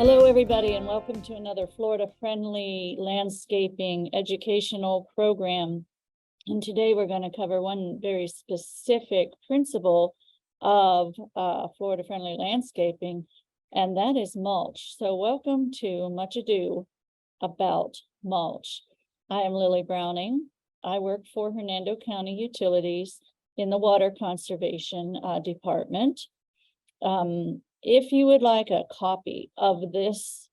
Hello, everybody, and welcome to another Florida-friendly landscaping educational program. And today we're going to cover one very specific principle of Florida-friendly landscaping, and that is mulch. So welcome to Much Ado About Mulch. I am Lilly Browning. I work for Hernando County Utilities in the Water Conservation Department. If you would like a copy of this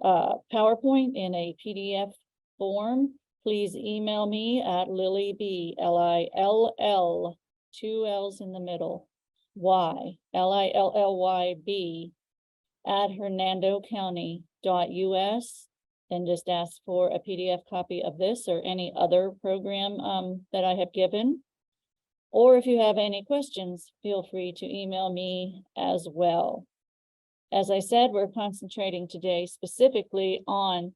PowerPoint in a PDF form, please email me at LillyB, L-I-L-L, 2 L's in the middle, Y, Lillyb, at hernandocounty.us, and just ask for a PDF copy of this or any other program that I have given. Or if you have any questions, feel free to email me as well. As I said, we're concentrating today specifically on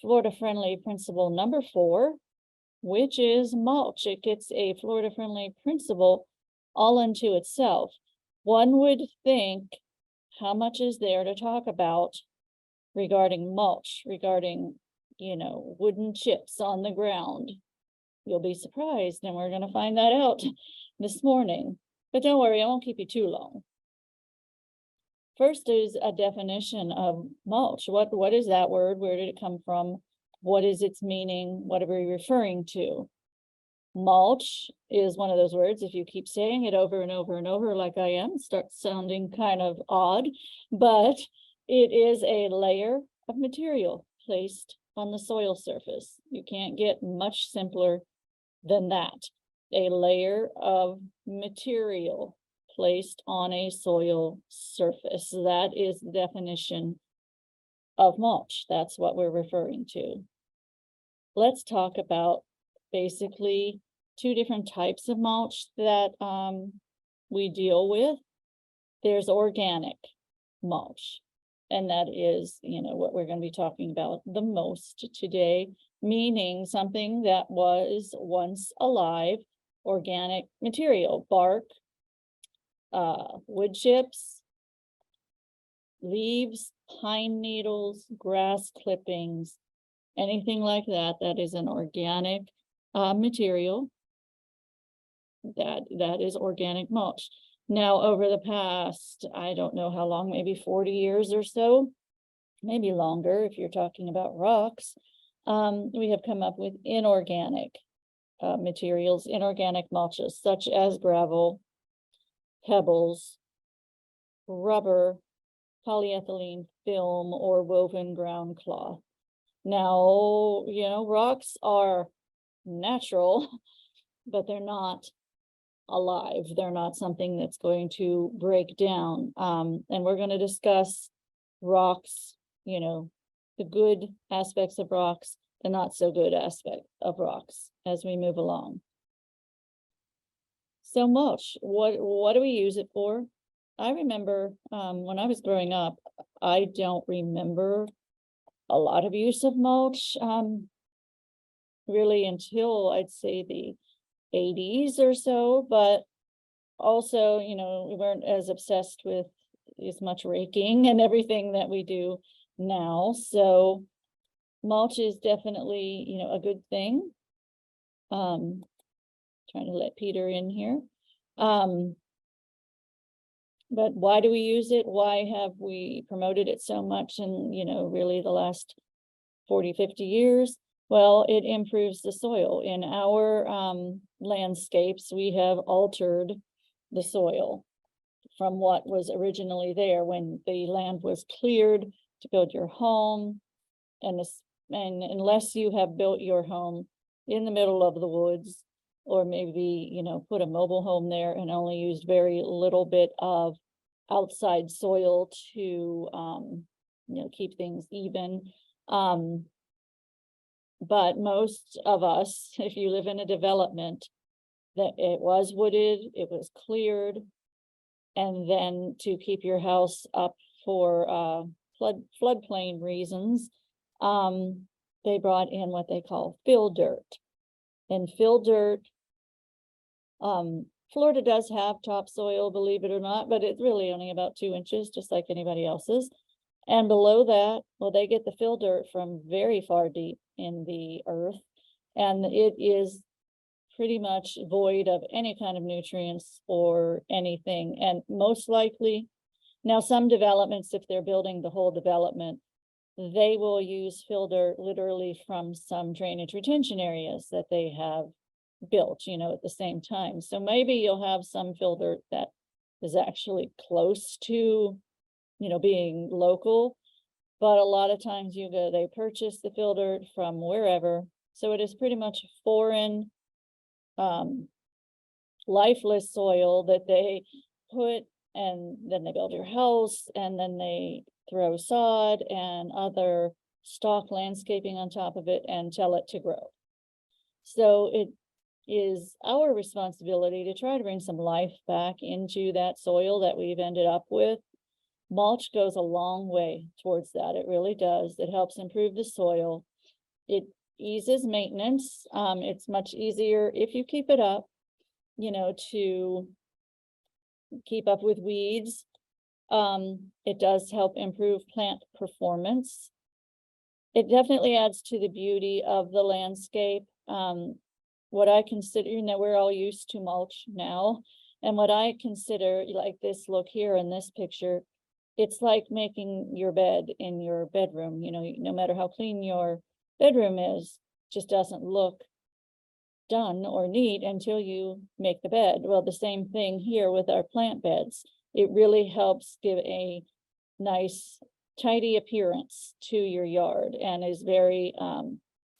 Florida-friendly principle number 4, which is mulch. It gets a Florida-friendly principle all unto itself. One would think, how much is there to talk about regarding mulch, regarding, wooden chips on the ground? You'll be surprised, and we're going to find that out this morning. But don't worry, I won't keep you too long. First is a definition of mulch. What is that word? Where did it come from? What is its meaning? What are we referring to? Mulch is one of those words, if you keep saying it over and over and over like I am, it starts sounding kind of odd, but it is a layer of material placed on the soil surface. You can't get much simpler than that. A layer of material placed on a soil surface. That is the definition of mulch. That's what we're referring to. Let's talk about basically 2 different types of mulch that we deal with. There's organic mulch, and that is, what we're going to be talking about the most today, meaning something that was once alive, organic material, bark, wood chips, leaves, pine needles, grass clippings, anything like that. That is an organic material. That is organic mulch. Now, over the past, I don't know how long, maybe 40 years or so, maybe longer if you're talking about rocks, we have come up with inorganic materials, inorganic mulches, such as gravel, pebbles, rubber, polyethylene film, or woven ground cloth. Now, rocks are natural, but they're not alive. They're not something that's going to break down. And we're going to discuss rocks, the good aspects of rocks, the not so good aspect of rocks as we move along. So mulch, what do we use it for? I remember when I was growing up, I don't remember a lot of use of mulch really until I'd say the 80s or so, but also, we weren't as obsessed with as much raking and everything that we do now. So mulch is definitely, a good thing. Trying to let Peter in here. But why do we use it? Why have we promoted it so much in, really the last 40, 50 years? Well, it improves the soil. In our landscapes, we have altered the soil from what was originally there when the land was cleared to build your home. And unless you have built your home in the middle of the woods, or maybe, put a mobile home there and only used very little bit of outside soil to, keep things even. But most of us, if you live in a development, that it was wooded, it was cleared, and then to keep your house up for floodplain reasons, they brought in what they call fill dirt. And fill dirt, Florida does have topsoil, believe it or not, but it's really only about 2 inches, just like anybody else's. And below that, well, they get the fill dirt from very far deep in the earth, and it is pretty much void of any kind of nutrients or anything. And most likely, now some developments, if they're building the whole development, they will use fill dirt literally from some drainage retention areas that they have built, at the same time. So maybe you'll have some fill dirt that is actually close to, being local, but a lot of times they purchase the fill dirt from wherever. So it is pretty much foreign, lifeless soil that they put, and then they build your house, and then they throw sod and other stock landscaping on top of it and tell it to grow. So it is our responsibility to try to bring some life back into that soil that we've ended up with. Mulch goes a long way towards that. It really does. It helps improve the soil. It eases maintenance. It's much easier if you keep it up, to keep up with weeds. It does help improve plant performance. It definitely adds to the beauty of the landscape. What I consider, we're all used to mulch now, and what I consider, like this look here in this picture, it's like making your bed in your bedroom. No matter how clean your bedroom is, just doesn't look done or neat until you make the bed. Well, the same thing here with our plant beds. It really helps give a nice, tidy appearance to your yard, and is very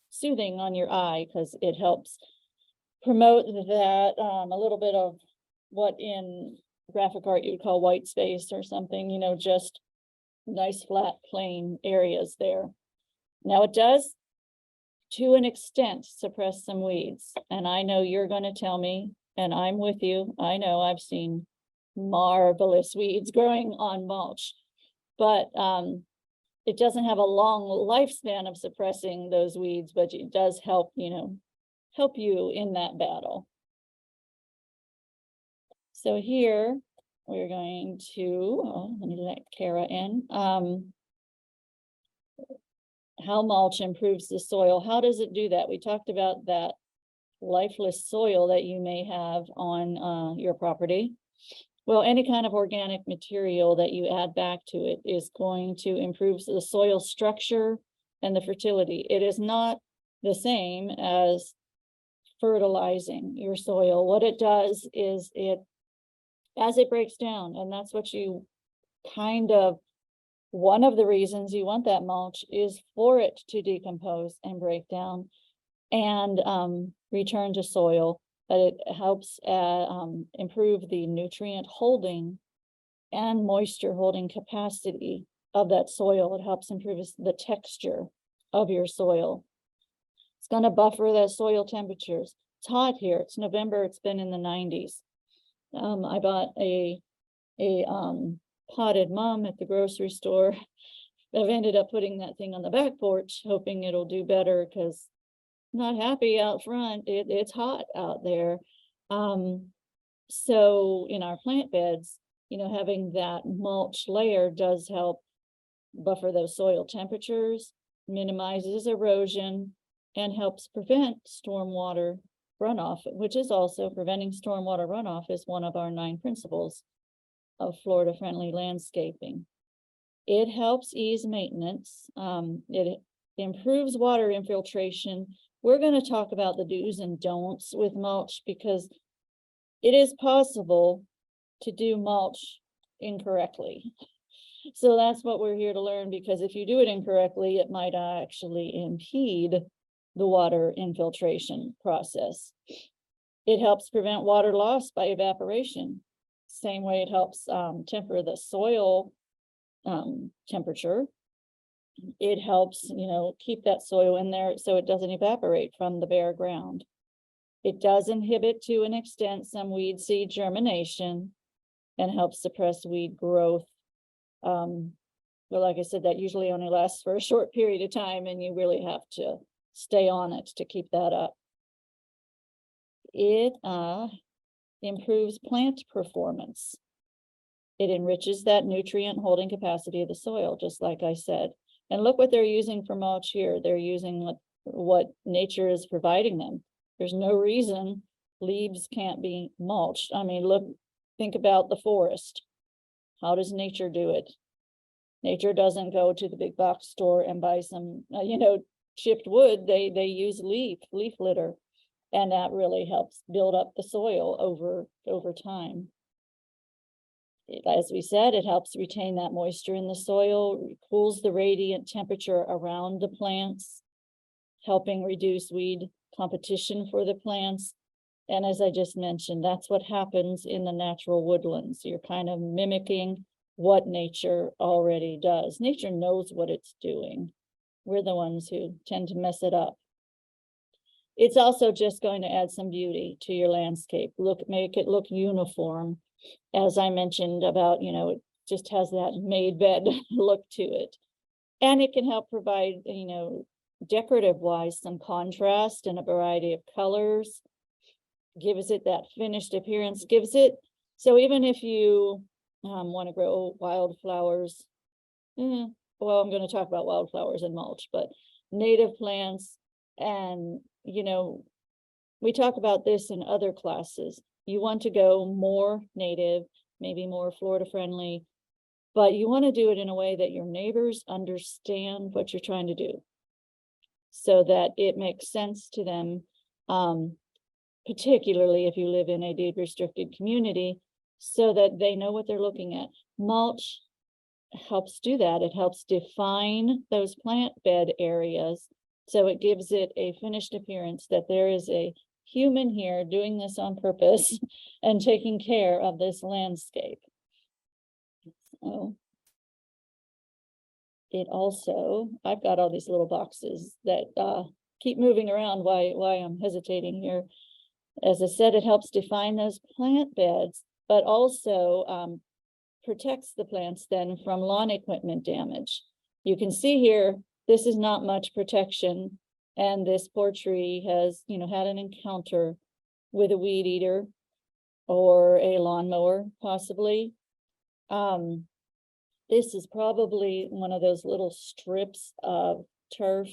soothing on your eye, because it helps promote that a little bit of what in graphic art you would call white space or something, just nice flat plain areas there. Now it does, to an extent, suppress some weeds, and I know you're going to tell me, and I'm with you. I know I've seen marvelous weeds growing on mulch, but it doesn't have a long lifespan of suppressing those weeds, but it does help, help you in that battle. So here we're going to, let me let Kara in. How mulch improves the soil. How does it do that? We talked about that lifeless soil that you may have on your property. Well, any kind of organic material that you add back to it is going to improve the soil structure and the fertility. It is not the same as fertilizing your soil. What it does is as it breaks down, and that's what you one of the reasons you want that mulch is for it to decompose and break down and return to soil. That it helps improve the nutrient holding and moisture holding capacity of that soil. It helps improve the texture of your soil. It's going to buffer the soil temperatures. It's hot here. It's November. It's been in the 90s. I bought a potted mum at the grocery store. I've ended up putting that thing on the back porch, hoping it'll do better, because not happy out front. It's hot out there. So in our plant beds, having that mulch layer does help buffer those soil temperatures, minimizes erosion, and helps prevent stormwater runoff, which is also preventing stormwater runoff is one of our 9 principles of Florida friendly landscaping. It helps ease maintenance. It improves water infiltration. We're going to talk about the do's and don'ts with mulch, because it is possible to do mulch incorrectly. So that's what we're here to learn, because if you do it incorrectly, it might actually impede the water infiltration process. It helps prevent water loss by evaporation. Same way it helps temper the soil temperature. It helps, keep that soil in there so it doesn't evaporate from the bare ground. It does inhibit, to an extent, some weed seed germination and helps suppress weed growth. But like I said, that usually only lasts for a short period of time, and you really have to stay on it to keep that up. It improves plant performance. It enriches that nutrient holding capacity of the soil, just like I said. And look what they're using for mulch here. They're using what nature is providing them. There's no reason leaves can't be mulched. I mean, look, think about the forest. How does nature do it? Nature doesn't go to the big box store and buy some, chipped wood. They use leaf litter, and that really helps build up the soil over time. As we said, it helps retain that moisture in the soil, cools the radiant temperature around the plants, helping reduce weed competition for the plants. And as I just mentioned, that's what happens in the natural woodlands. You're kind of mimicking what nature already does. Nature knows what it's doing. We're the ones who tend to mess it up. It's also just going to add some beauty to your landscape. Make it look uniform. As I mentioned about, it just has that made bed look to it. And it can help provide, decorative wise, some contrast and a variety of colors, gives it that finished appearance, so even if you want to grow wildflowers, well, I'm going to talk about wildflowers and mulch, but native plants, and, we talk about this in other classes. You want to go more native, maybe more Florida friendly, but you want to do it in a way that your neighbors understand what you're trying to do so that it makes sense to them, particularly if you live in a deed restricted community, so that they know what they're looking at. Mulch helps do that. It helps define those plant bed areas. So it gives it a finished appearance that there is a human here doing this on purpose and taking care of this landscape. So it also, I've got all these little boxes that keep moving around why I'm hesitating here. As I said, it helps define those plant beds, but also protects the plants then from lawn equipment damage. You can see here, this is not much protection. And this poor tree has, had an encounter with a weed eater or a lawnmower, possibly. This is probably one of those little strips of turf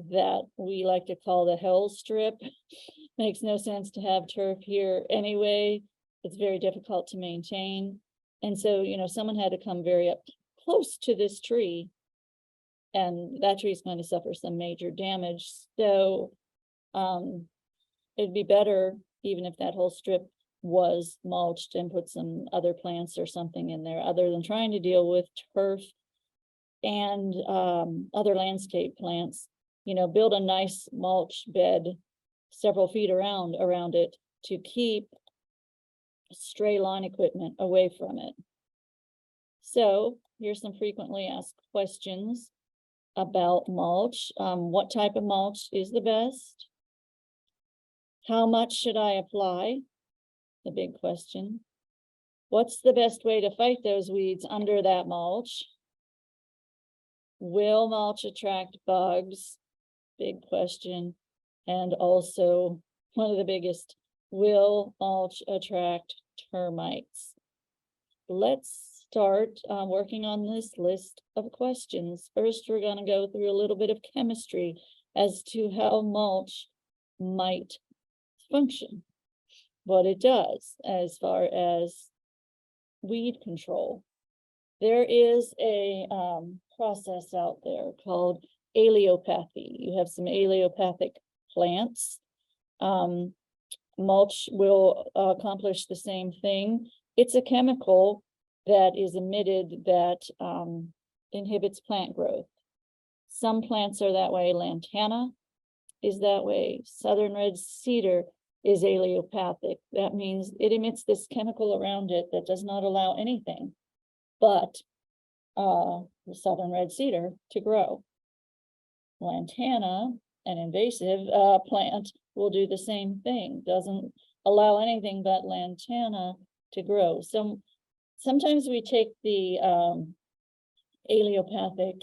that we like to call the hell strip. Makes no sense to have turf here anyway. It's very difficult to maintain. And so, someone had to come very up close to this tree, and that tree is going to suffer some major damage. So it'd be better even if that whole strip was mulched and put some other plants or something in there, other than trying to deal with turf and other landscape plants. Build a nice mulch bed several feet around it to keep stray lawn equipment away from it. So here's some frequently asked questions about mulch. What type of mulch is the best? How much should I apply? The big question. What's the best way to fight those weeds under that mulch? Will mulch attract bugs? Big question. And also, one of the biggest, will mulch attract termites? Let's start working on this list of questions. First, we're going to go through a little bit of chemistry as to how mulch might function, what it does as far as weed control. There is a process out there called allelopathy. You have some allelopathic plants. Mulch will accomplish the same thing. It's a chemical that is emitted that inhibits plant growth. Some plants are that way. Lantana is that way. Southern red cedar is allelopathic. That means it emits this chemical around it that does not allow anything but the southern red cedar to grow. Lantana, an invasive plant, will do the same thing. Doesn't allow anything but lantana to grow. So sometimes we take the allelopathic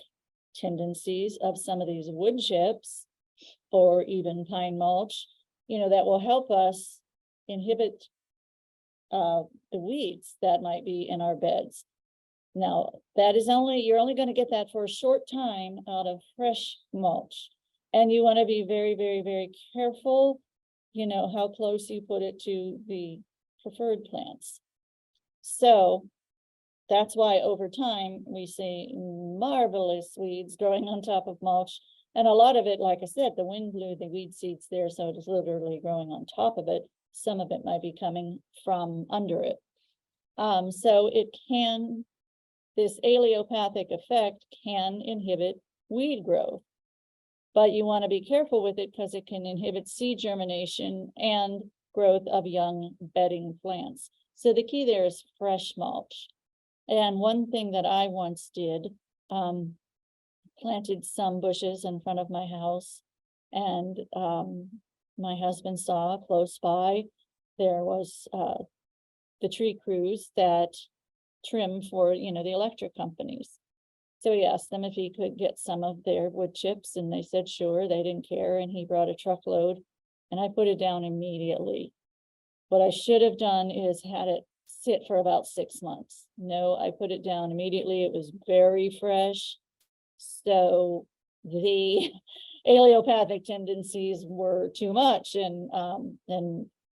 tendencies of some of these wood chips or even pine mulch, that will help us inhibit the weeds that might be in our beds. Now, that is you're only going to get that for a short time out of fresh mulch. And you want to be very, very, very careful, how close you put it to the preferred plants. So that's why over time we see marvelous weeds growing on top of mulch. And a lot of it, like I said, the wind blew the weed seeds there, so it is literally growing on top of it. Some of it might be coming from under it. So this allelopathic effect can inhibit weed growth. But you want to be careful with it because it can inhibit seed germination and growth of young bedding plants. So the key there is fresh mulch. And one thing that I once did, planted some bushes in front of my house, and my husband saw close by there was the tree crews that trim for the electric companies. So he asked them if he could get some of their wood chips, and they said sure. They didn't care, and he brought a truckload, and I put it down immediately. What I should have done is had it sit for about 6 months. No, I put it down immediately. It was very fresh. So the allelopathic tendencies were too much. And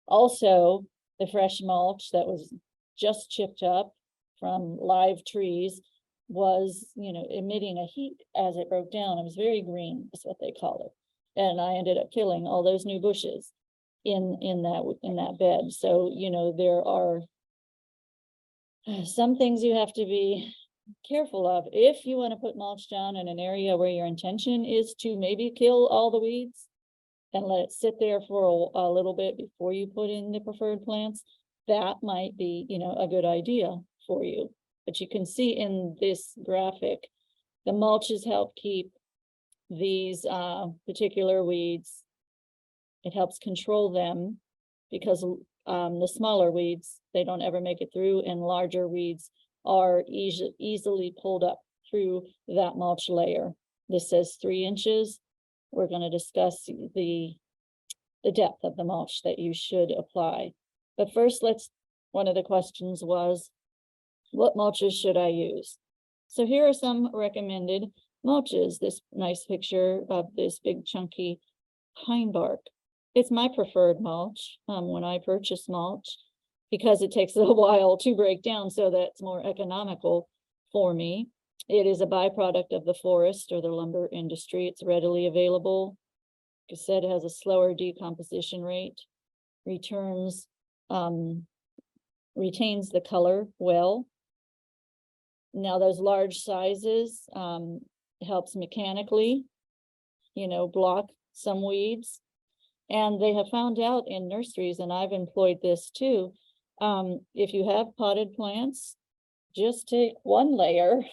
also the fresh mulch that was just chipped up from live trees was, emitting a heat as it broke down. It was very green, is what they call it. And I ended up killing all those new bushes in that bed. So, there are some things you have to be careful of if you want to put mulch down in an area where your intention is to maybe kill all the weeds and let it sit there for a little bit before you put in the preferred plants. That might be, a good idea for you. But you can see in this graphic, the mulches help keep these particular weeds. It helps control them because the smaller weeds, they don't ever make it through, and larger weeds are easily pulled up through that mulch layer. This says 3 inches. We're going to discuss the depth of the mulch that you should apply. But first, one of the questions was, what mulches should I use? So here are some recommended mulches. This nice picture of this big chunky pine bark. It's my preferred mulch when I purchase mulch, because it takes a while to break down, so that's more economical for me. It is a byproduct of the forest or the lumber industry. It's readily available. Like I said, it has a slower decomposition rate, retains the color well. Now, those large sizes helps mechanically, block some weeds. And they have found out in nurseries, and I've employed this too, if you have potted plants, just take 1 layer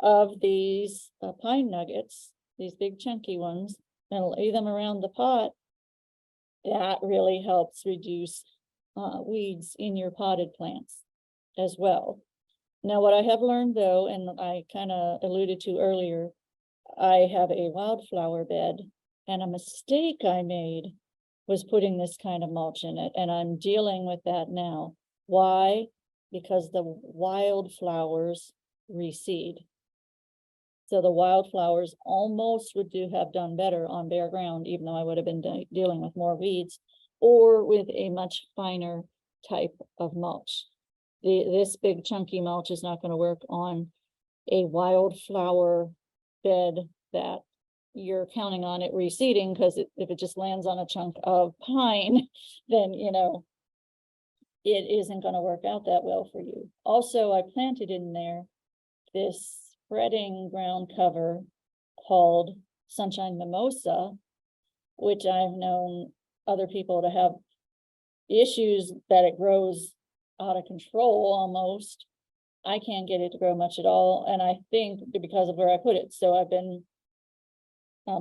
of these pine nuggets, these big chunky ones, and lay them around the pot. That really helps reduce weeds in your potted plants as well. Now, what I have learned though, and I kind of alluded to earlier, I have a wildflower bed, and a mistake I made was putting this kind of mulch in it, and I'm dealing with that now. Why? Because the wildflowers reseed. So the wildflowers almost have done better on bare ground, even though I would have been dealing with more weeds, or with a much finer type of mulch. This big chunky mulch is not going to work on a wildflower bed that you're counting on it reseeding, because if it just lands on a chunk of pine, then it isn't going to work out that well for you. Also, I planted in there this spreading ground cover called Sunshine Mimosa, which I've known other people to have issues that it grows out of control almost. I can't get it to grow much at all, and I think because of where I put it. So I've been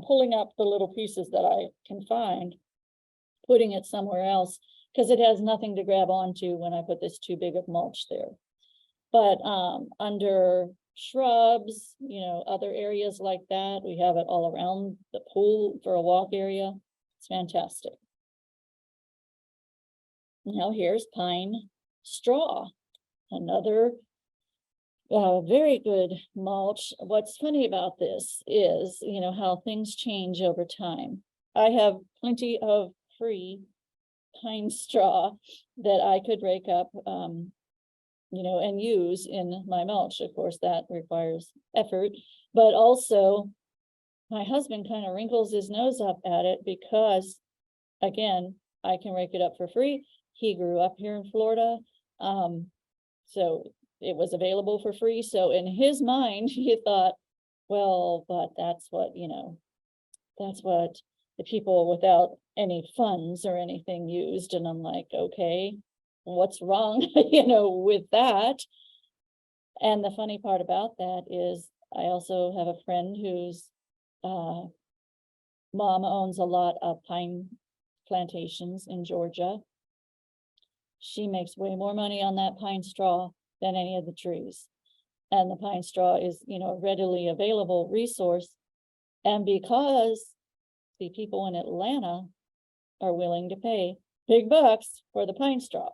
pulling up the little pieces that I can find, putting it somewhere else, because it has nothing to grab onto when I put this too big of mulch there. But under shrubs, other areas like that, we have it all around the pool for a walk area. It's fantastic. Now here's pine straw, another very good mulch. What's funny about this is, how things change over time. I have plenty of free pine straw that I could rake up, and use in my mulch. Of course, that requires effort, but also my husband kind of wrinkles his nose up at it because, again, I can rake it up for free. He grew up here in Florida, so it was available for free. So in his mind, he thought, well, but that's what the people without any funds or anything used. And I'm like, okay, what's wrong, with that? And the funny part about that is I also have a friend whose mom owns a lot of pine plantations in Georgia. She makes way more money on that pine straw than any of the trees. And the pine straw is, a readily available resource. And because the people in Atlanta are willing to pay big bucks for the pine straw,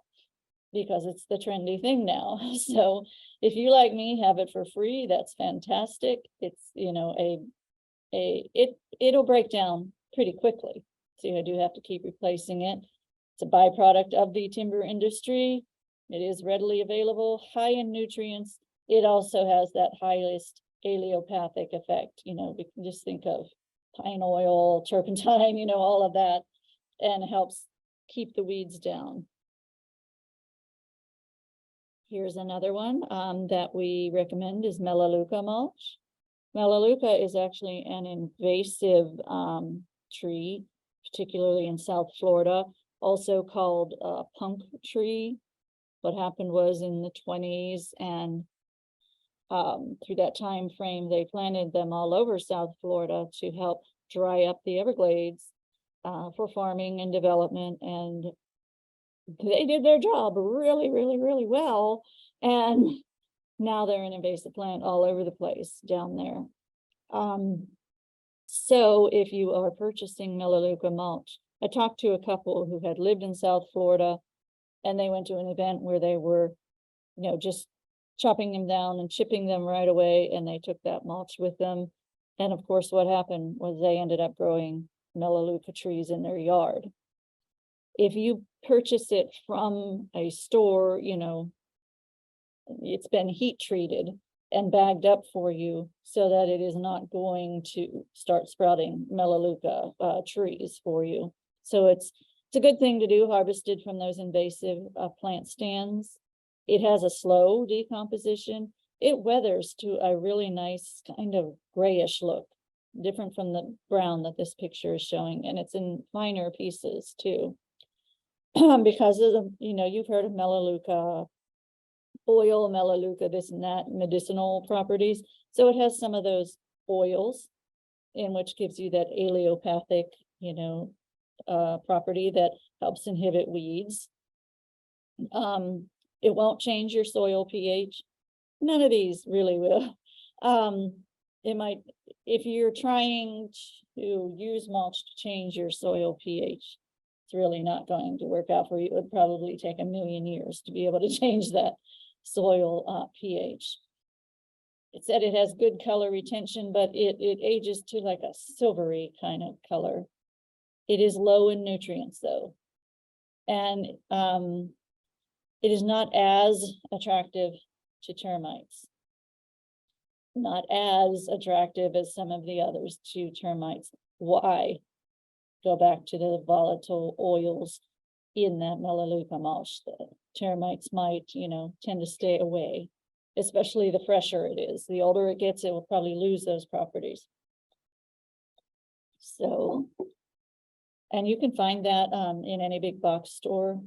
because it's the trendy thing now. So if you, like me, have it for free, that's fantastic. It's, it'll break down pretty quickly. So you do have to keep replacing it. It's a byproduct of the timber industry. It is readily available, high in nutrients. It also has that highest allelopathic effect. We can just think of pine oil, turpentine, all of that, and helps keep the weeds down. Here's another one that we recommend is Melaleuca mulch. Melaleuca is actually an invasive tree, particularly in South Florida, also called punk tree. What happened was in the 1920s and through that time frame, they planted them all over South Florida to help dry up the Everglades for farming and development. And they did their job really, really, really well. And now they're an invasive plant all over the place down there. So if you are purchasing Melaleuca mulch, I talked to a couple who had lived in South Florida, and they went to an event where they were, just chopping them down and chipping them right away, and they took that mulch with them. And of course, what happened was they ended up growing Melaleuca trees in their yard. If you purchase it from a store, it's been heat treated and bagged up for you so that it is not going to start sprouting Melaleuca trees for you. So it's a good thing to do, harvested from those invasive plant stands. It has a slow decomposition. It weathers to a really nice kind of grayish look, different from the brown that this picture is showing. And it's in finer pieces too. Because of the, you've heard of Melaleuca oil, Melaleuca, this and that, medicinal properties. So it has some of those oils, in which gives you that allelopathic, property that helps inhibit weeds. It won't change your soil pH. None of these really will. It might, if you're trying to use mulch to change your soil pH, it's really not going to work out for you. It would probably take 1,000,000 years to be able to change that soil pH. It said it has good color retention, but it ages to like a silvery kind of color. It is low in nutrients though. And it is not as attractive to termites. Not as attractive as some of the others to termites. Why? Go back to the volatile oils in that Melaleuca mulch. The termites might, tend to stay away, especially the fresher it is. The older it gets, it will probably lose those properties. So, and you can find that in any big box store.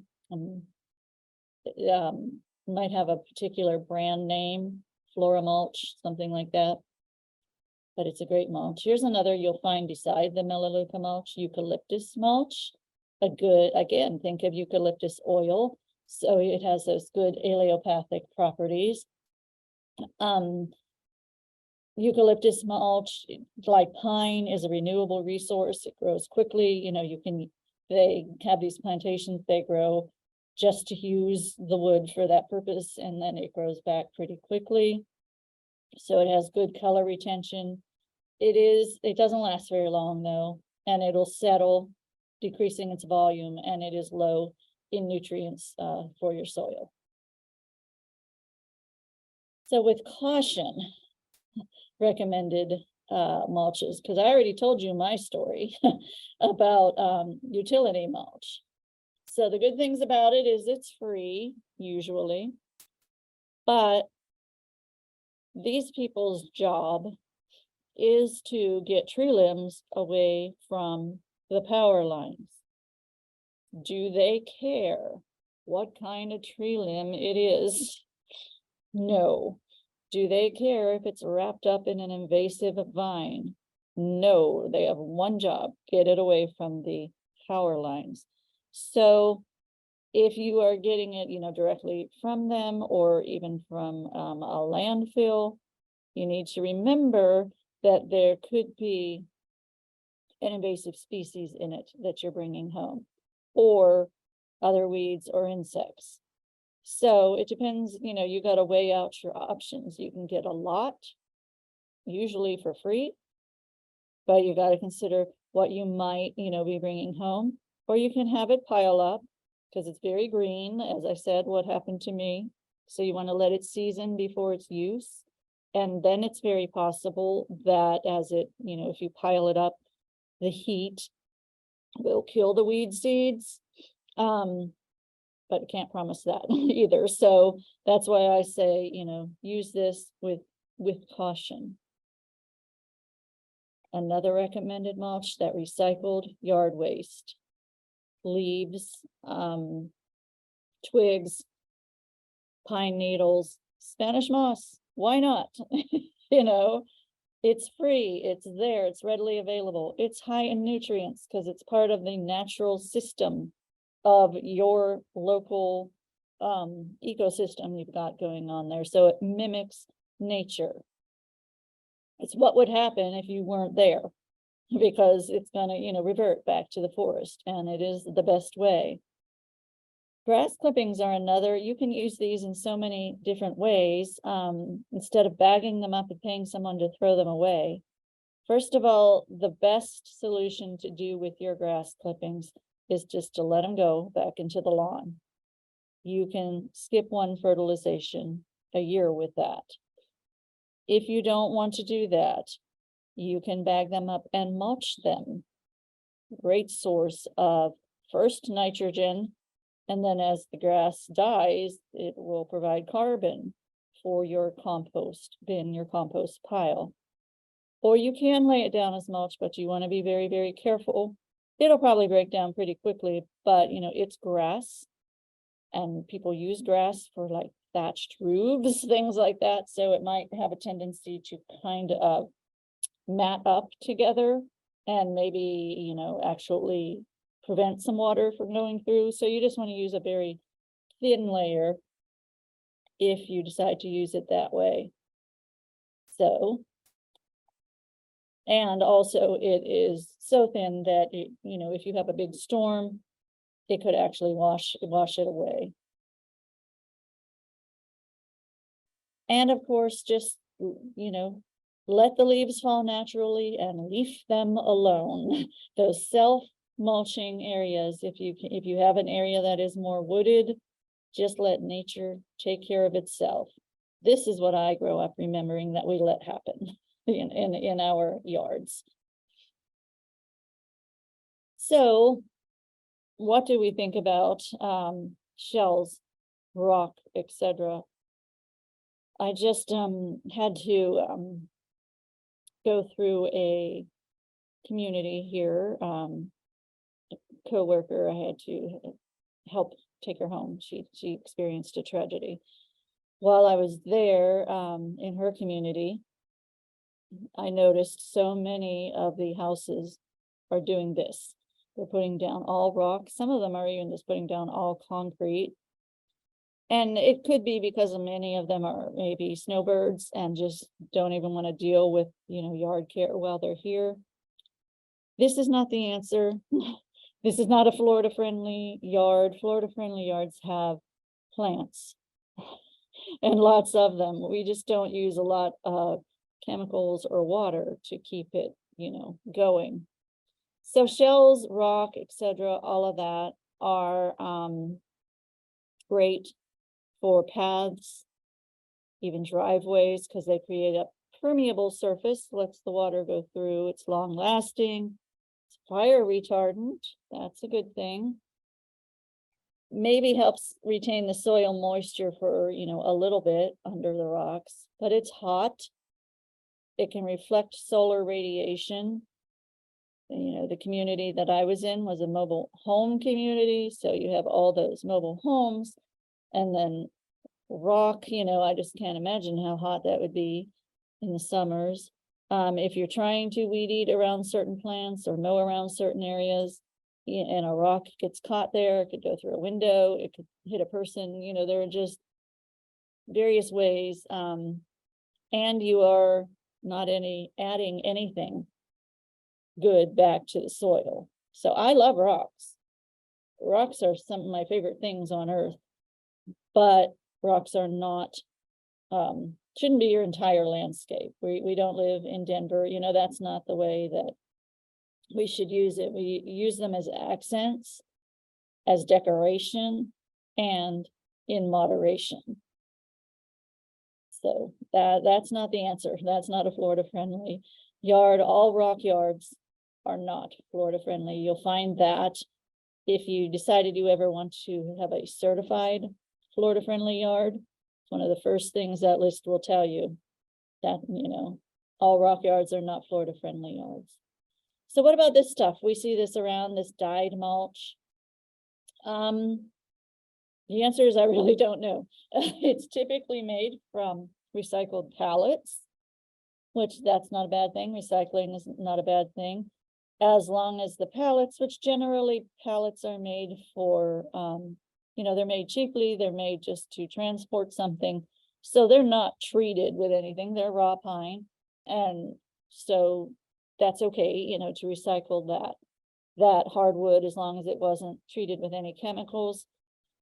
Might have a particular brand name, Flora Mulch, something like that. But it's a great mulch. Here's another you'll find beside the Melaleuca mulch, eucalyptus mulch. A good, again, think of eucalyptus oil. So it has those good allelopathic properties. Eucalyptus mulch, like pine, is a renewable resource. It grows quickly. They have these plantations, they grow just to use the wood for that purpose, and then it grows back pretty quickly. So it has good color retention. It doesn't last very long though, and it'll settle, decreasing its volume, and it is low in nutrients for your soil. So with caution, recommended mulches, because I already told you my story about utility mulch. So the good things about it is it's free usually, but these people's job is to get tree limbs away from the power lines. Do they care what kind of tree limb it is? No. Do they care if it's wrapped up in an invasive vine? No, they have one job: get it away from the power lines. So if you are getting it, directly from them or even from a landfill, you need to remember that there could be an invasive species in it that you're bringing home, or other weeds or insects. So it depends, you got to weigh out your options. You can get a lot, usually for free, but you got to consider what you might, be bringing home, or you can have it pile up because it's very green, as I said, what happened to me. So you want to let it season before its use. And then it's very possible that as it, if you pile it up, the heat will kill the weed seeds. But I can't promise that either. So that's why I say, use this with caution. Another recommended mulch, that recycled yard waste, leaves, twigs, pine needles, Spanish moss. Why not? It's free, it's there, it's readily available. It's high in nutrients because it's part of the natural system of your local ecosystem you've got going on there. So it mimics nature. It's what would happen if you weren't there, because it's going to, revert back to the forest, and it is the best way. Grass clippings are another. You can use these in so many different ways. Instead of bagging them up and paying someone to throw them away. First of all, the best solution to do with your grass clippings is just to let them go back into the lawn. You can skip one fertilization a year with that. If you don't want to do that, you can bag them up and mulch them. Great source of first nitrogen, and then as the grass dies, it will provide carbon for your compost bin, your compost pile. Or you can lay it down as mulch, but you want to be very, very careful. It'll probably break down pretty quickly, but it's grass, and people use grass for like thatched roofs, things like that. So it might have a tendency to kind of mat up together and maybe, actually prevent some water from going through. So you just want to use a very thin layer if you decide to use it that way. So, and also it is so thin that it, if you have a big storm, it could actually wash it away. And of course, just, let the leaves fall naturally and leave them alone. Those self-mulching areas, if you have an area that is more wooded, just let nature take care of itself. This is what I grow up remembering that we let happen in our yards. So what do we think about shells, rock, etc.? I just had to go through a community here. A co-worker, I had to help take her home. She experienced a tragedy. While I was there in her community, I noticed so many of the houses are doing this. They're putting down all rock. Some of them are even just putting down all concrete. And it could be because many of them are maybe snowbirds and just don't even want to deal with, yard care while they're here. This is not the answer. This is not a Florida-friendly yard. Florida-friendly yards have plants and lots of them. We just don't use a lot of chemicals or water to keep it, going. So shells, rock, etc., all of that are great for paths, even driveways, because they create a permeable surface, lets the water go through. It's long lasting. It's fire retardant. That's a good thing. Maybe helps retain the soil moisture for, a little bit under the rocks, but it's hot. It can reflect solar radiation. The community that I was in was a mobile home community. So you have all those mobile homes and then rock, I just can't imagine how hot that would be in the summers. If you're trying to weed eat around certain plants or mow around certain areas, and a rock gets caught there, it could go through a window, it could hit a person, there are just various ways. And you are not adding anything good back to the soil. So I love rocks. Rocks are some of my favorite things on earth, but rocks are not, shouldn't be your entire landscape. We don't live in Denver, that's not the way that we should use it. We use them as accents, as decoration, and in moderation. So that's not the answer. That's not a Florida-friendly yard. All rock yards are not Florida-friendly. You'll find that if you decided you ever want to have a certified Florida-friendly yard, it's one of the first things that list will tell you that, all rock yards are not Florida-friendly yards. So what about this stuff? We see this around, this dyed mulch. The answer is I really don't know. It's typically made from recycled pallets, which that's not a bad thing. Recycling is not a bad thing, as long as the pallets, which generally pallets are made for, they're made cheaply, they're made just to transport something. So they're not treated with anything, they're raw pine. And so that's okay, to recycle that hardwood as long as it wasn't treated with any chemicals.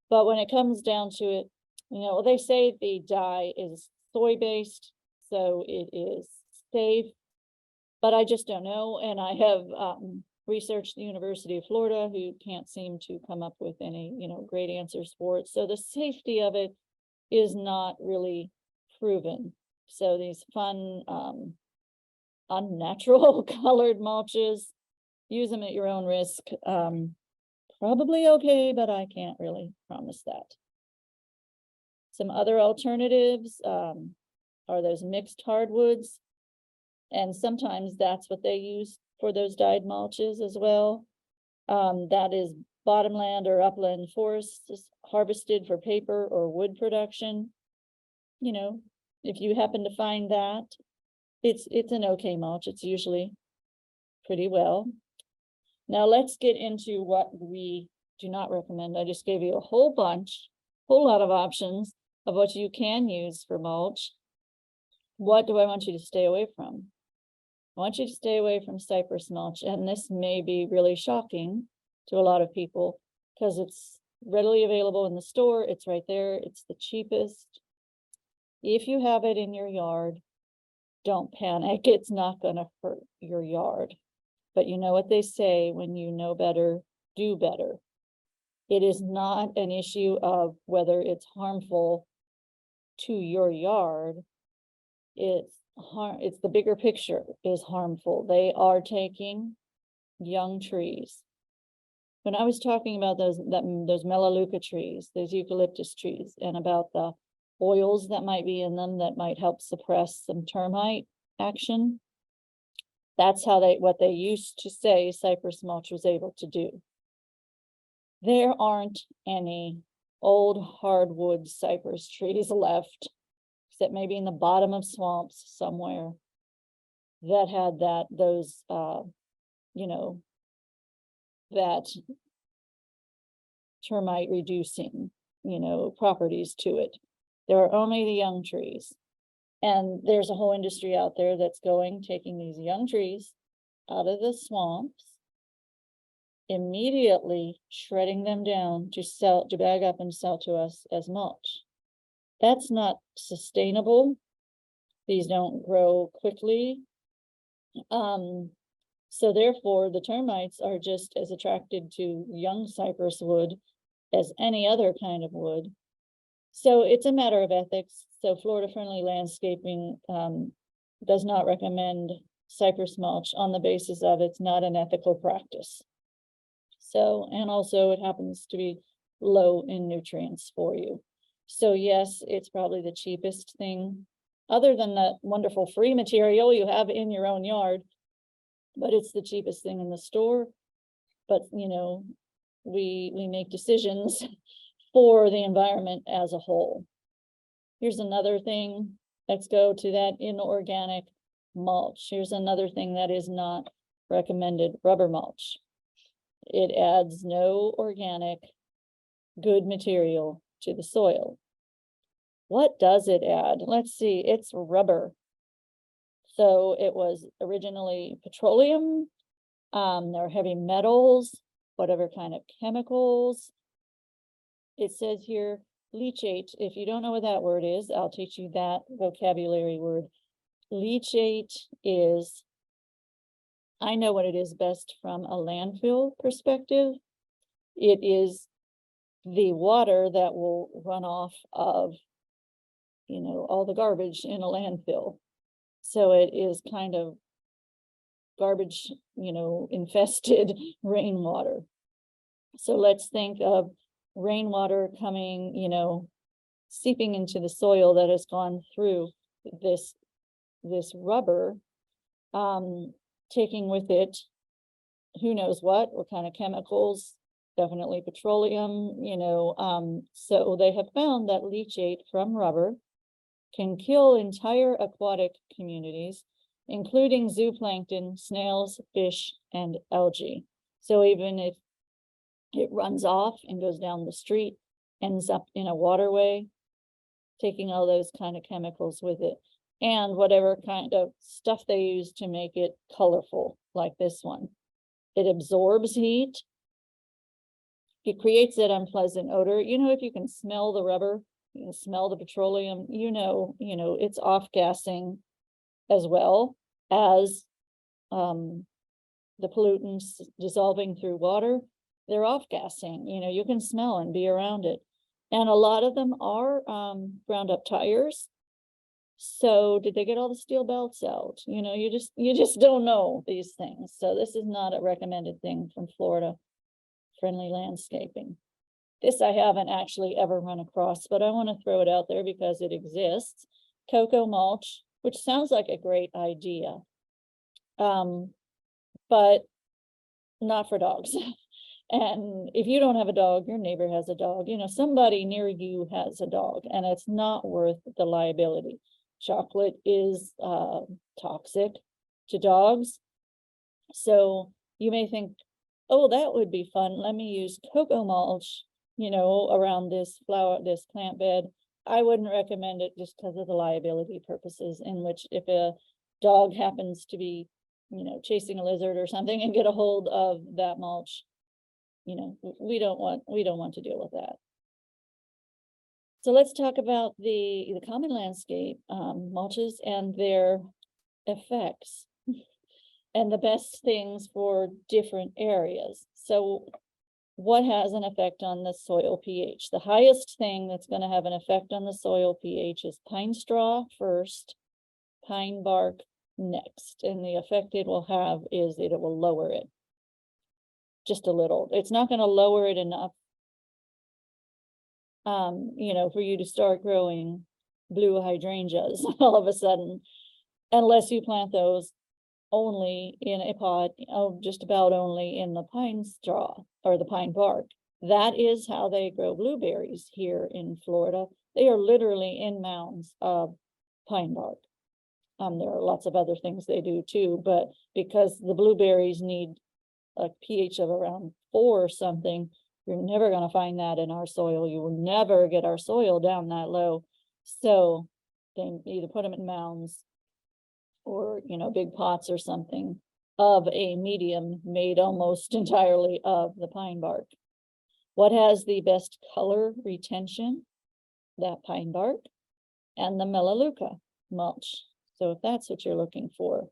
But when it comes down to it, they say the dye is soy-based, so it is safe, but I just don't know. And I have researched the University of Florida, who can't seem to come up with any, great answers for it. So the safety of it is not really proven. So these fun, unnatural colored mulches, use them at your own risk. Probably okay, but I can't really promise that. Some other alternatives are those mixed hardwoods. And sometimes that's what they use for those dyed mulches as well. That is bottomland or upland forests harvested for paper or wood production. If you happen to find that, it's an okay mulch. It's usually pretty well. Now let's get into what we do not recommend. I just gave you a whole lot of options of what you can use for mulch. What do I want you to stay away from? I want you to stay away from cypress mulch. And this may be really shocking to a lot of people because it's readily available in the store. It's right there. It's the cheapest. If you have it in your yard, don't panic. It's not going to hurt your yard. But you know what they say, when you know better, do better. It is not an issue of whether it's harmful to your yard. It's the bigger picture is harmful. They are taking young trees. When I was talking about those melaleuca trees, those eucalyptus trees, and about the oils that might be in them that might help suppress some termite action, that's what they used to say cypress mulch was able to do. There aren't any old hardwood cypress trees left, except maybe in the bottom of swamps somewhere, that had that termite reducing, properties to it. There are only the young trees. And there's a whole industry out there that's taking these young trees out of the swamps immediately shredding them down to bag up and sell to us as mulch. That's not sustainable. These don't grow quickly. So therefore the termites are just as attracted to young cypress wood as any other kind of wood. So it's a matter of ethics. So Florida Friendly Landscaping does not recommend cypress mulch on the basis of it's not an ethical practice. So, and also it happens to be low in nutrients for you. So yes, it's probably the cheapest thing, other than that wonderful free material you have in your own yard, but it's the cheapest thing in the store. But, you know, we make decisions for the environment as a whole. Here's another thing. Let's go to that inorganic mulch. Here's another thing that is not recommended: rubber mulch. It adds no organic good material to the soil. What does it add? Let's see, it's rubber. So it was originally petroleum. There are heavy metals, whatever kind of chemicals. It says here leachate. If you don't know what that word is, I'll teach you that vocabulary word. Leachate is, I know what it is best from a landfill perspective. It is the water that will run off of, you know, all the garbage in a landfill. So it is kind of garbage, you know, infested rainwater. So let's think of rainwater coming, you know, seeping into the soil that has gone through this rubber, taking with it who knows what kind of chemicals, definitely petroleum, you know. So they have found that leachate from rubber can kill entire aquatic communities, including zooplankton, snails, fish, and algae. So even if it runs off and goes down the street, ends up in a waterway, taking all those kind of chemicals with it, and whatever kind of stuff they use to make it colorful, like this one. It absorbs heat. It creates that unpleasant odor. You know, if you can smell the rubber, you can smell the petroleum, you know, it's off-gassing as well as the pollutants dissolving through water. They're off-gassing, you know, you can smell and be around it. And a lot of them are ground up tires. So did they get all the steel belts out? You know, you just don't know these things. So this is not a recommended thing from Florida Friendly Landscaping. This I haven't actually ever run across, but I want to throw it out there because it exists. Cocoa mulch, which sounds like a great idea, but not for dogs. And if you don't have a dog, your neighbor has a dog, you know, somebody near you has a dog, and it's not worth the liability. Chocolate is toxic to dogs. So you may think, oh, that would be fun. Let me use cocoa mulch, you know, around this plant bed. I wouldn't recommend it just because of the liability purposes, in which if a dog happens to be, you know, chasing a lizard or something and get a hold of that mulch, you know, we don't want to deal with that. So let's talk about the common landscape mulches and their effects and the best things for different areas. So what has an effect on the soil pH? The highest thing that's going to have an effect on the soil pH is pine straw first, pine bark next. And the effect it will have is that it will lower it just a little. It's not going to lower it enough, you know, for you to start growing blue hydrangeas all of a sudden, unless you plant those only in a pot, just about only in the pine straw or the pine bark. That is how they grow blueberries here in Florida. They are literally in mounds of pine bark. There are lots of other things they do too, but because the blueberries need a pH of around 4 or something, you're never going to find that in our soil. You will never get our soil down that low. So they either put them in mounds or, you know, big pots or something. of a medium made almost entirely of the pine bark. What has the best color retention? That pine bark and the Melaleuca mulch. So if that's what you're looking for.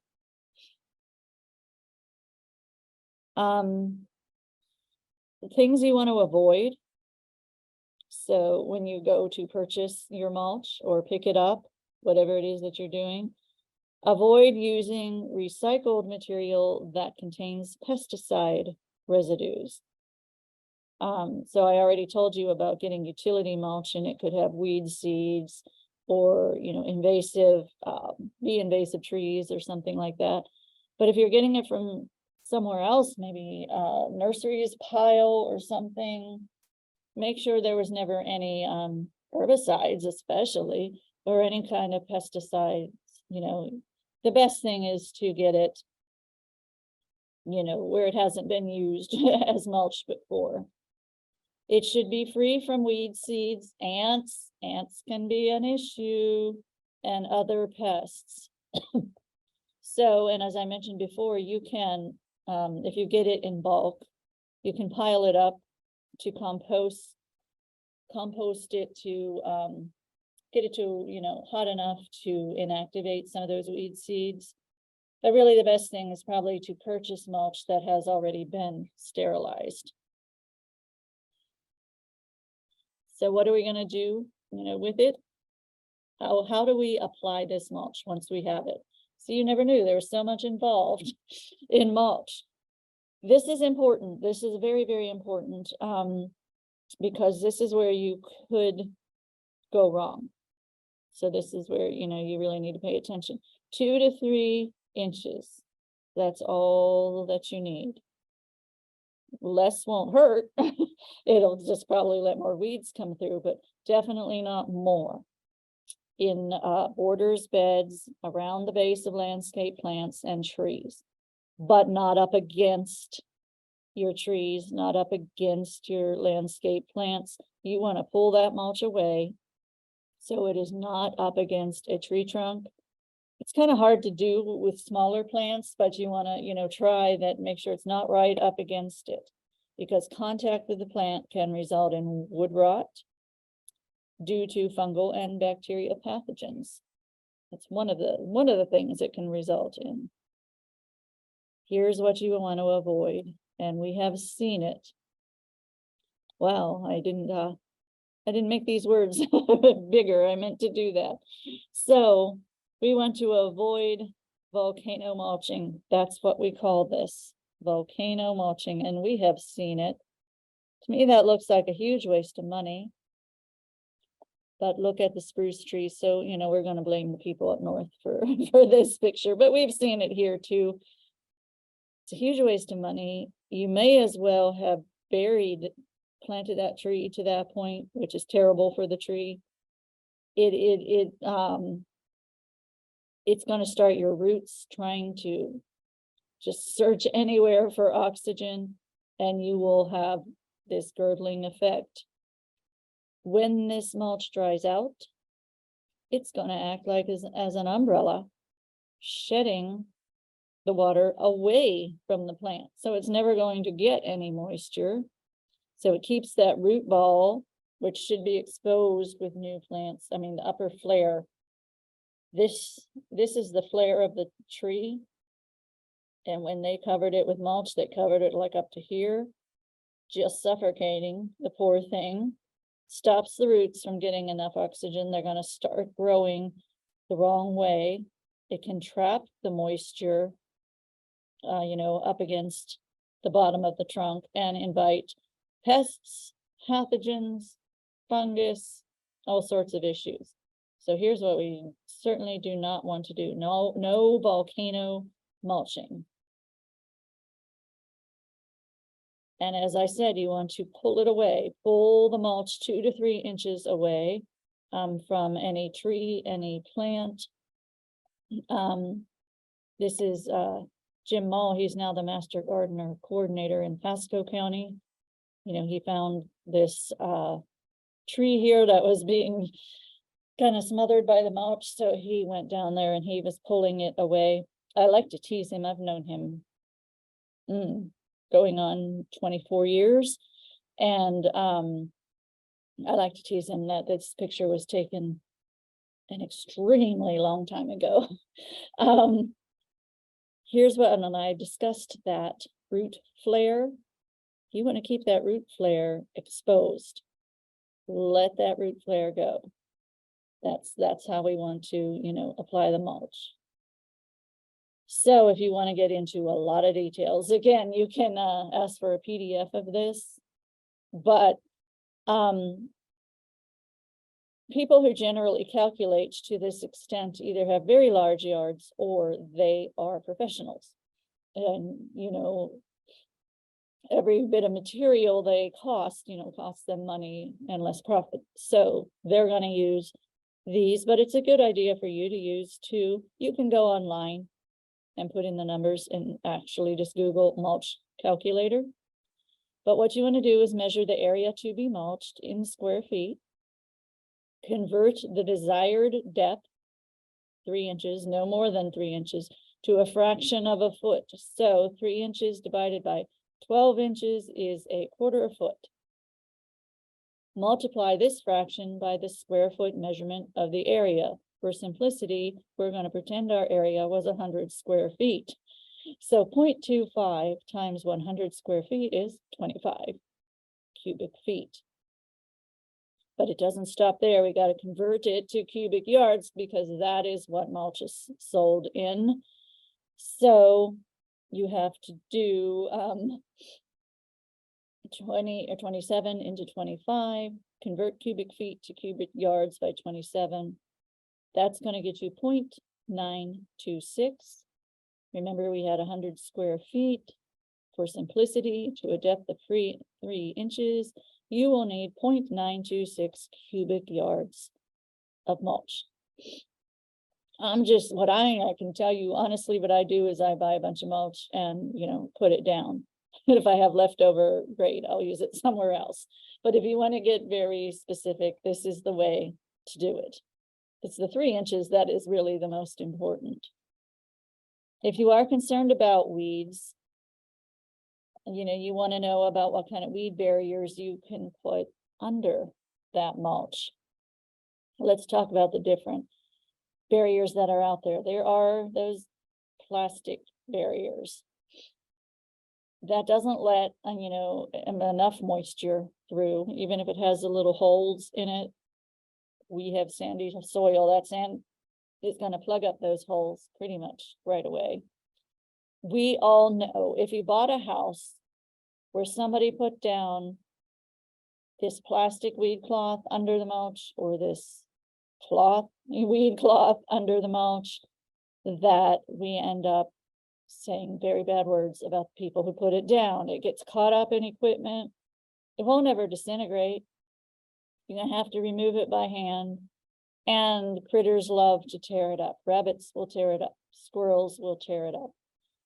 The things you want to avoid. So when you go to purchase your mulch or pick it up, whatever it is that you're doing, avoid using recycled material that contains pesticide residues. So I already told you about getting utility mulch, and it could have weed seeds or, invasive, bee invasive trees or something like that. But if you're getting it from somewhere else, maybe nursery's pile or something, make sure there was never any herbicides, especially, or any kind of pesticides. The best thing is to get it, where it hasn't been used as mulch before. It should be free from weed seeds, ants. Ants can be an issue, and other pests. So, and as I mentioned before, you can, if you get it in bulk, you can pile it up to compost it to get it to, hot enough to inactivate some of those weed seeds. But really the best thing is probably to purchase mulch that has already been sterilized. So what are we going to do, with it? How do we apply this mulch once we have it? So you never knew there was so much involved in mulch. This is important. This is very, very important, because this is where you could go wrong. So this is where, you really need to pay attention. 2 to 3 inches. That's all that you need. Less won't hurt. It'll just probably let more weeds come through, but definitely not more. In borders, beds, around the base of landscape plants and trees, but not up against your trees, not up against your landscape plants. You want to pull that mulch away so it is not up against a tree trunk. It's kind of hard to do with smaller plants, but you want to, try that, make sure it's not right up against it, because contact with the plant can result in wood rot due to fungal and bacteria pathogens. That's one of the things it can result in. Here's what you want to avoid, and we have seen it. Wow, I didn't make these words bigger. I meant to do that. So we want to avoid volcano mulching. That's what we call this, volcano mulching, and we have seen it. To me, that looks like a huge waste of money. But look at the spruce trees. So, we're going to blame the people up north for this picture, but we've seen it here too. It's a huge waste of money. You may as well have planted that tree to that point, which is terrible for the tree. It's going to start your roots trying to just search anywhere for oxygen, and you will have this girdling effect. When this mulch dries out, it's going to act like as an umbrella, shedding the water away from the plant. So it's never going to get any moisture. So it keeps that root ball, which should be exposed with new plants. I mean, the upper flare. This is the flare of the tree. And when they covered it with mulch, they covered it like up to here, just suffocating the poor thing. Stops the roots from getting enough oxygen. They're going to start growing the wrong way. It can trap the moisture, up against the bottom of the trunk and invite pests, pathogens, fungus, all sorts of issues. So here's what we certainly do not want to do. No volcano mulching. And as I said, you want to pull it away, pull the mulch 2 to 3 inches away from any tree, any plant. This is Jim Mull. He's now the master gardener coordinator in Pasco County. He found this tree here that was being kind of smothered by the mulch. So he went down there and he was pulling it away. I like to tease him. I've known him going on 24 years. And I like to tease him that this picture was taken an extremely long time ago. Here's what, and I discussed that root flare. You want to keep that root flare exposed. Let that root flare go. That's how we want to, apply the mulch. So if you want to get into a lot of details, again, you can ask for a PDF of this, but people who generally calculate to this extent either have very large yards or they are professionals. And, every bit of material they costs them money and less profit. So they're going to use these, but it's a good idea for you to use too. You can go online and put in the numbers and actually just Google mulch calculator. But what you want to do is measure the area to be mulched in square feet, convert the desired depth, 3 inches, no more than 3 inches, to a fraction of a foot. So 3 inches divided by 12 inches is 1/4 foot. Multiply this fraction by the square foot measurement of the area. For simplicity, we're going to pretend our area was 100 square feet. So 0.25 times 100 square feet is 25 cubic feet. But it doesn't stop there. We got to convert it to cubic yards because that is what mulch is sold in. So you have to do 20 or 27 into 25, convert cubic feet to cubic yards by 27. That's going to get you 0.926. Remember, we had 100 square feet. For simplicity, to a depth of 3 inches, you will need 0.926 cubic yards of mulch. What I can tell you honestly, what I do is I buy a bunch of mulch and, put it down. If I have leftover, great, I'll use it somewhere else. But if you want to get very specific, this is the way to do it. It's the 3 inches that is really the most important. If you are concerned about weeds, you want to know about what kind of weed barriers you can put under that mulch. Let's talk about the different barriers that are out there. There are those plastic barriers that doesn't let enough moisture through, even if it has the little holes in it. We have sandy soil. That sand is going to plug up those holes pretty much right away. We all know if you bought a house where somebody put down this plastic weed cloth under the mulch or this weed cloth under the mulch, that we end up saying very bad words about the people who put it down. It gets caught up in equipment. It won't ever disintegrate. You're going to have to remove it by hand. And critters love to tear it up. Rabbits will tear it up. Squirrels will tear it up.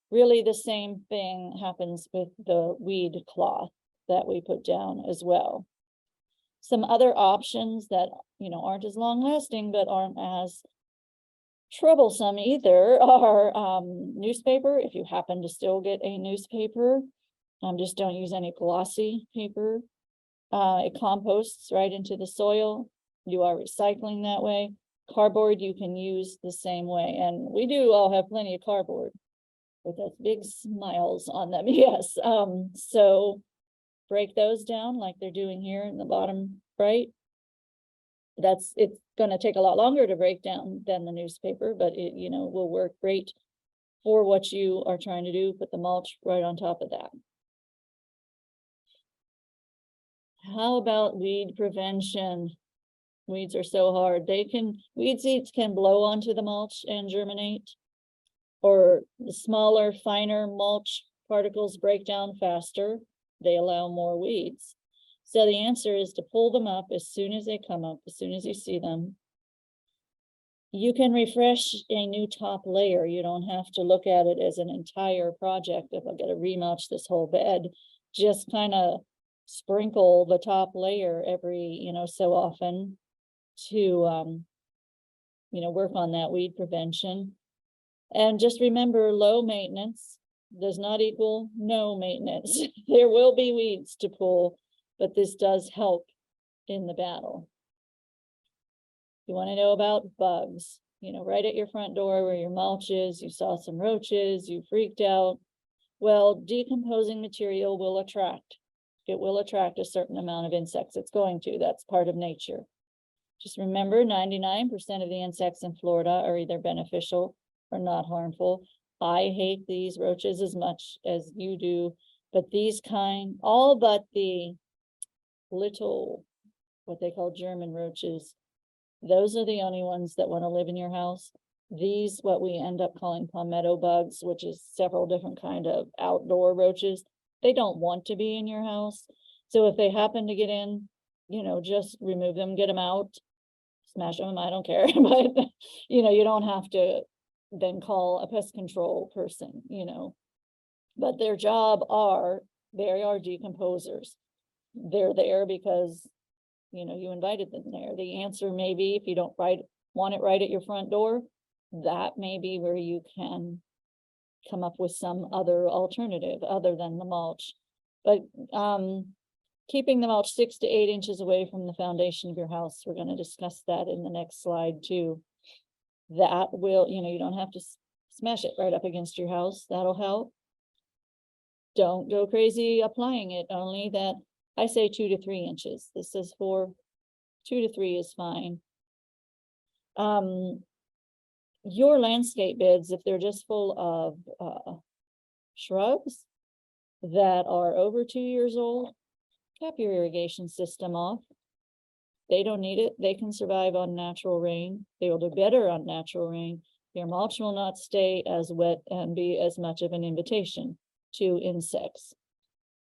Really, the same thing happens with the weed cloth that we put down as well. Some other options that, aren't as long lasting, but aren't as troublesome either are newspaper. If you happen to still get a newspaper, just don't use any glossy paper. It composts right into the soil. You are recycling that way. Cardboard you can use the same way. And we do all have plenty of cardboard with those big smiles on them. Yes. So break those down like they're doing here in the bottom right. It's going to take a lot longer to break down than the newspaper, but it will work great for what you are trying to do. Put the mulch right on top of that. How about weed prevention? Weeds are so hard. Weed seeds can blow onto the mulch and germinate, or the smaller, finer mulch particles break down faster. They allow more weeds. So the answer is to pull them up as soon as they come up, as soon as you see them. You can refresh a new top layer. You don't have to look at it as an entire project. If I've got to remulch this whole bed, just kind of sprinkle the top layer every, so often to, work on that weed prevention. And just remember, low maintenance, does not equal no maintenance. There will be weeds to pull, but this does help in the battle. You want to know about bugs, right at your front door where your mulch is, you saw some roaches, you freaked out. Well, decomposing material will attract. It will attract a certain amount of insects. It's going to, that's part of nature. Just remember, 99% of the insects in Florida are either beneficial or not harmful. I hate these roaches as much as you do, but these kind, all but the little, what they call German roaches, those are the only ones that want to live in your house. These, what we end up calling palmetto bugs, which is several different kind of outdoor roaches, they don't want to be in your house. So if they happen to get in, just remove them, get them out, smash them, I don't care. But, you don't have to then call a pest control person, but their job they are decomposers. They're there because, you invited them there. The answer may be, if you don't want it right at your front door, that may be where you can come up with some other alternative other than the mulch. But keeping the mulch 6 to 8 inches away from the foundation of your house, we're going to discuss that in the next slide too. That will, you don't have to smash it right up against your house. That'll help. Don't go crazy applying it, only that I say 2 to 3 inches. This is for 2 to 3 is fine. Your landscape beds, if they're just full of shrubs that are over 2 years old, cap your irrigation system off. They don't need it. They can survive on natural rain. They will do better on natural rain. Your mulch will not stay as wet and be as much of an invitation to insects.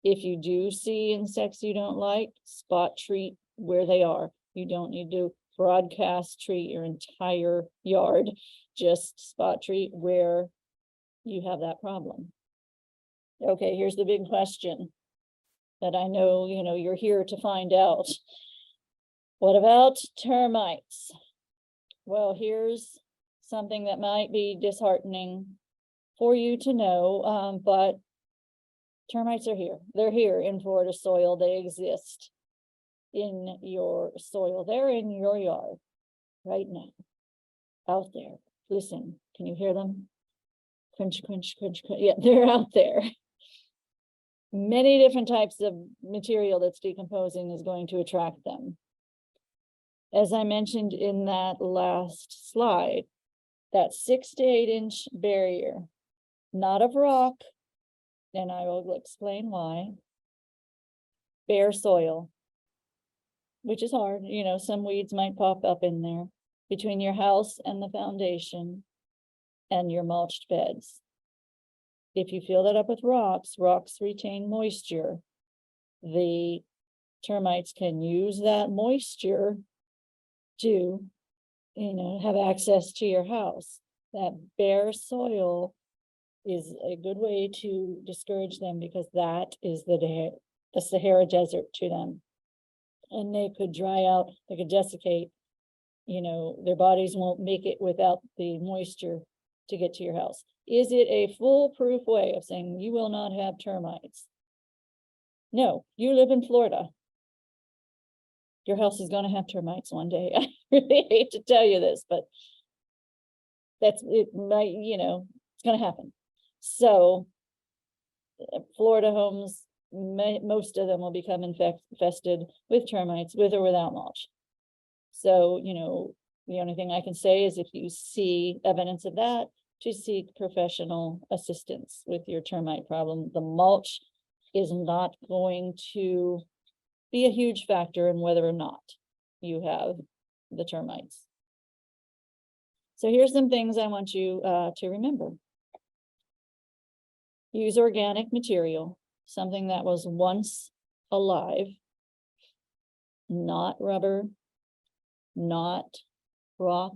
If you do see insects you don't like, spot treat where they are. You don't need to broadcast treat your entire yard. Just spot treat where you have that problem. Okay, here's the big question that I know, you're here to find out. What about termites? Well, here's something that might be disheartening for you to know, but termites are here. They're here in Florida soil. They exist in your soil. They're in your yard right now, out there. Listen, can you hear them? Crunch, crunch, crunch, crunch. Yeah, they're out there. Many different types of material that's decomposing is going to attract them. As I mentioned in that last slide, that 6 to 8 inch barrier, not of rock, and I will explain why, bare soil, which is hard, some weeds might pop up in there, between your house and the foundation and your mulched beds. If you fill that up with rocks, rocks retain moisture. The termites can use that moisture to, have access to your house. That bare soil is a good way to discourage them, because that is the Sahara Desert to them. And they could dry out, they could desiccate, their bodies won't make it without the moisture to get to your house. Is it a foolproof way of saying you will not have termites? No, you live in Florida. Your house is going to have termites one day. I really hate to tell you this, but it might, it's going to happen. So Florida homes, most of them will become infested with termites, with or without mulch. So, the only thing I can say is, if you see evidence of that, to seek professional assistance with your termite problem. The mulch is not going to be a huge factor in whether or not you have the termites. So here's some things I want you to remember. Use organic material, something that was once alive, not rubber, not rock.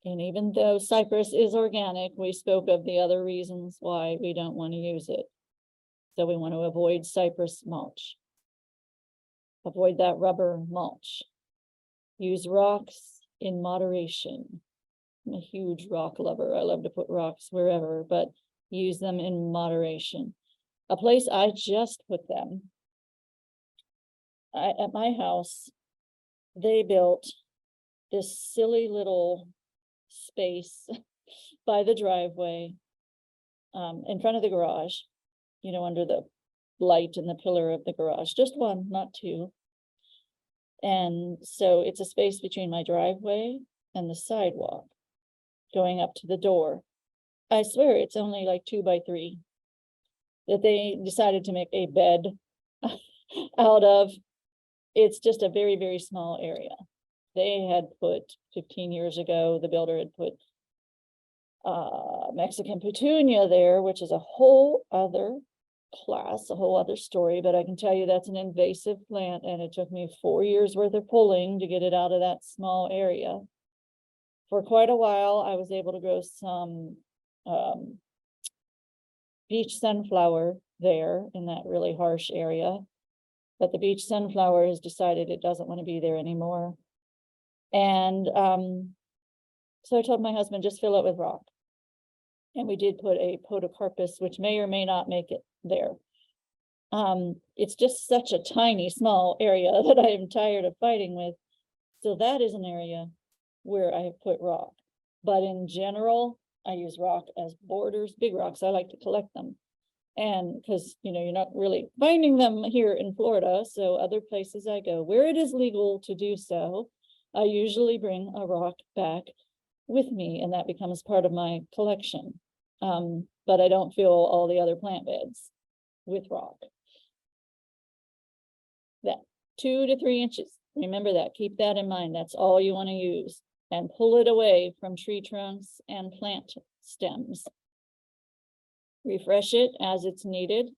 And even though cypress is organic, we spoke of the other reasons why we don't want to use it. So we want to avoid cypress mulch. Avoid that rubber mulch. Use rocks in moderation. I'm a huge rock lover. I love to put rocks wherever, but use them in moderation. A place I just put them, at my house, they built this silly little space by the driveway, in front of the garage, you know, under the light and the pillar of the garage, just one, not two. And so it's a space between my driveway and the sidewalk going up to the door. I swear it's only like 2 by 3 that they decided to make a bed out of. It's just a very, very small area. They had put 15 years ago, the builder had put Mexican petunia there, which is a whole other class, a whole other story, but I can tell you that's an invasive plant, and it took me 4 years worth of pulling to get it out of that small area. For quite a while, I was able to grow some beach sunflower there in that really harsh area, but the beach sunflower has decided it doesn't want to be there anymore. And so I told my husband, just fill it with rock. And we did put a podocarpus, which may or may not make it there. It's just such a tiny, small area that I am tired of fighting with. So that is an area where I have put rock. But in general, I use rock as borders, big rocks. I like to collect them. And because, you know, you're not really finding them here in Florida. So other places I go where it is legal to do so, I usually bring a rock back with me, and that becomes part of my collection. But I don't fill all the other plant beds with rock. That 2 to 3 inches. Remember that. Keep that in mind. That's all you want to use. And pull it away from tree trunks and plant stems. Refresh it as it's needed.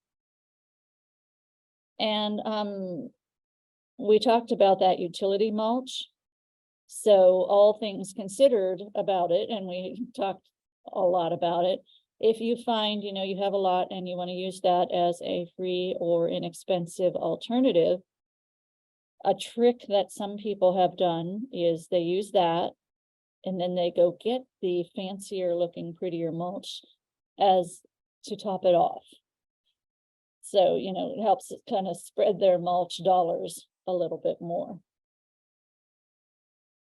And we talked about that utility mulch. So all things considered about it, and we talked a lot about it. If you find, you know, you have a lot and you want to use that as a free or inexpensive alternative, a trick that some people have done is they use that and then they go get the fancier looking, prettier mulch as to top it off. So, you know, it helps kind of spread their mulch dollars a little bit more.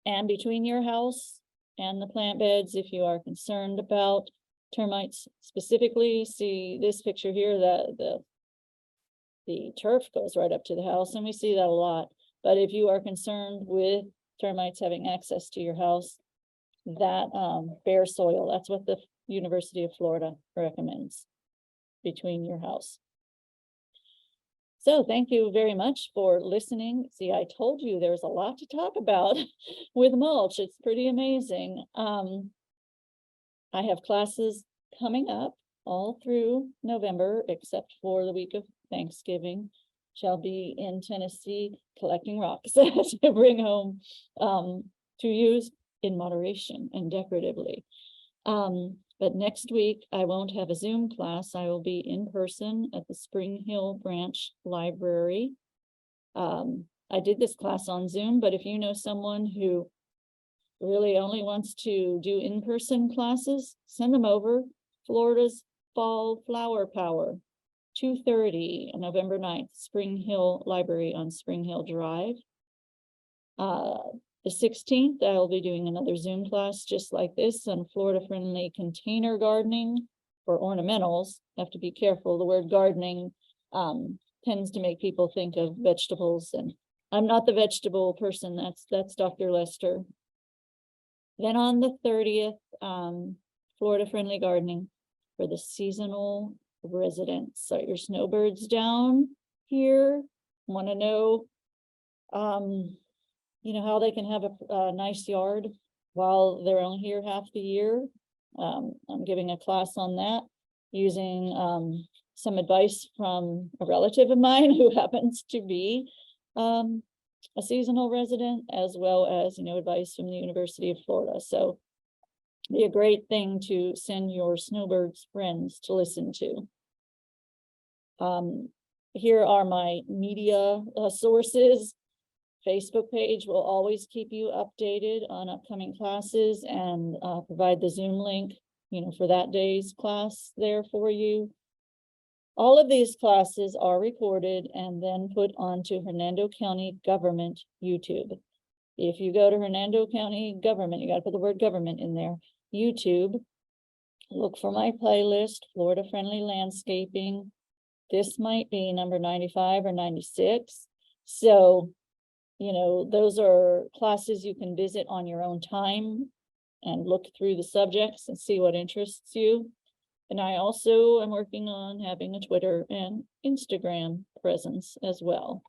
And between your house and the plant beds, if you are concerned about termites specifically, see this picture here, that the turf goes right up to the house, and we see that a lot. But if you are concerned with termites having access to your house, that bare soil, that's what the University of Florida recommends between your house. So thank you very much for listening. See, I told you there's a lot to talk about with mulch. It's pretty amazing. I have classes coming up all through November, except for the week of Thanksgiving. Shall be in Tennessee collecting rocks to bring home to use in moderation and decoratively. But next week, I won't have a Zoom class. I will be in person at the Spring Hill Branch Library. I did this class on Zoom, but if you know someone who really only wants to do in-person classes, send them over. Florida's Fall Flower Power, 2:30, November 9th, Spring Hill Library on Spring Hill Drive. The 16th, I'll be doing another Zoom class just like this on Florida-friendly container gardening for ornamentals. Have to be careful. The word gardening tends to make people think of vegetables, and I'm not the vegetable person. That's Dr. Lester. Then on the 30th, Florida-friendly gardening for the seasonal residents. So your snowbirds down here want to know you know, how they can have a nice yard while they're only here half the year. I'm giving a class on that using some advice from a relative of mine who happens to be a seasonal resident, as well as, you know, advice from the University of Florida. So be a great thing to send your snowbirds friends to listen to. Here are my media sources. Facebook page will always keep you updated on upcoming classes and provide the Zoom link for that day's class there for you. All of these classes are recorded and then put onto Hernando County Government YouTube. If you go to Hernando County Government, you got to put the word government in there, YouTube, look for my playlist, Florida Friendly Landscaping. This might be number 95 or 96. So, those are classes you can visit on your own time and look through the subjects and see what interests you. And I also am working on having a Twitter and Instagram presence as well.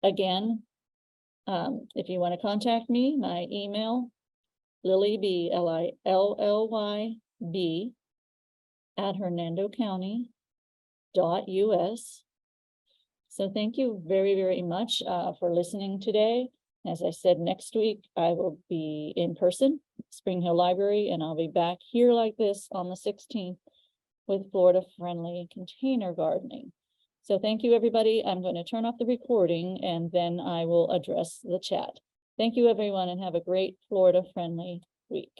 Again, if you want to contact me, my email, LillyB, LILLYB @hernandocounty.us. So thank you very, very much for listening today. As I said, next week I will be in person, Spring Hill Library, and I'll be back here like this on the 16th with Florida Friendly Container Gardening. So thank you, everybody. I'm going to turn off the recording and then I will address the chat. Thank you, everyone, and have a great Florida Friendly week.